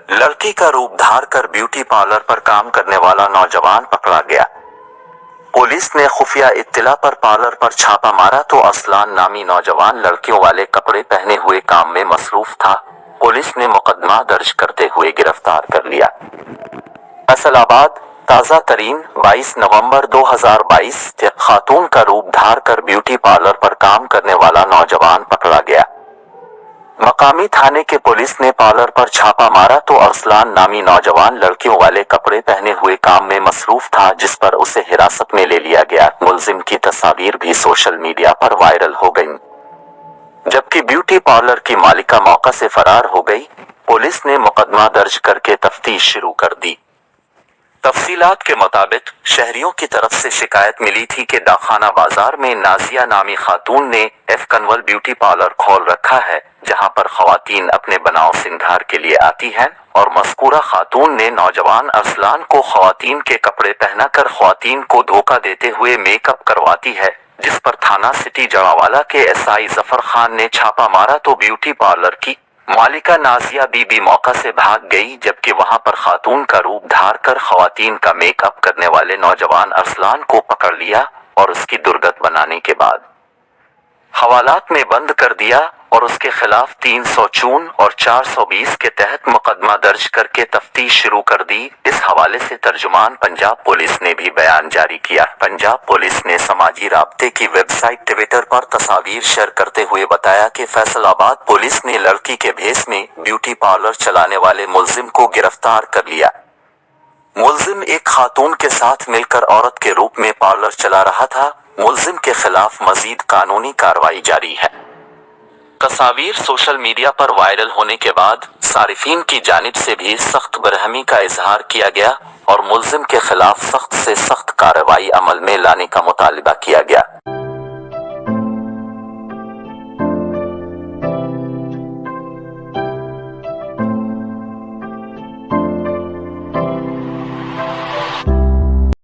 लड़की का रूप धार कर ब्यूटी पार्लर पर काम करने वाला नौजवान पकड़ा गया। पुलिस ने खुफिया इत्तिला पर पार्लर पर छापा मारा तो असलान नामी नौजवान लड़कियों वाले कपड़े पहने हुए काम में मसरूफ था। पुलिस ने मुकदमा दर्ज करते हुए गिरफ्तार कर लिया। फैसलाबाद ताज़ा तरीन 22 नवंबर 2022 खातून का रूप धार कर ब्यूटी पार्लर पर काम करने वाला नौजवान पकड़ा गया। मकामी थाने के पुलिस ने पार्लर पर छापा मारा तो अरसलान नामी नौजवान लड़कियों वाले कपड़े पहने हुए काम में मसरूफ था, जिस पर उसे हिरासत में ले लिया गया। मुलजिम की तस्वीर भी सोशल मीडिया पर वायरल हो गई, जबकि ब्यूटी पार्लर की मालिका मौका से फरार हो गई। पुलिस ने मुकदमा दर्ज करके तफ्तीश शुरू कर दी। तफसीलात के मुताबिक शहरियों की तरफ से शिकायत मिली थी कि डाकखाना बाजार में नाजिया नामी खातून ने एफ कन्वल ब्यूटी पार्लर खोल रखा है, जहां पर खवातीन अपने बनाव सिंगार के लिए आती हैं और मज़कूरा खातून ने नौजवान अरसलान को खवातीन के कपड़े पहनाकर खवातीन को धोखा देते हुए मेकअप करवाती है, जिस पर थाना सिटी जड़ावाला के एसआई जफर खान ने छापा मारा तो ब्यूटी पार्लर की मालिका नाजिया बीबी मौका से भाग गई, जबकि वहां पर खातून का रूप धार कर खवातीन का मेकअप करने वाले नौजवान अरसलान को पकड़ लिया और उसकी दुर्गत बनाने के बाद हवालात में बंद कर दिया और उसके खिलाफ 304 और 420 के तहत मुकदमा दर्ज करके तफ्तीश शुरू कर दी। इस हवाले से तर्जुमान पंजाब पुलिस ने भी बयान जारी किया। पंजाब पुलिस ने समाजी राब्ते की वेबसाइट ट्विटर पर तस्वीर शेयर करते हुए बताया कि फैसलाबाद पुलिस ने लड़की के भेस में ब्यूटी पार्लर चलाने वाले मुलजिम को गिरफ्तार कर लिया। मुलजिम एक खातून के साथ मिलकर औरत के रूप में पार्लर चला रहा था। मुलजिम के खिलाफ मजीद कानूनी कार्रवाई जारी है। तस्वीर सोशल मीडिया पर वायरल होने के बाद सारिफीन की जानिब से भी सख्त बरहमी का इजहार किया गया और मुलजिम के खिलाफ सख्त से सख्त कार्रवाई अमल में लाने का मुतालिबा किया गया।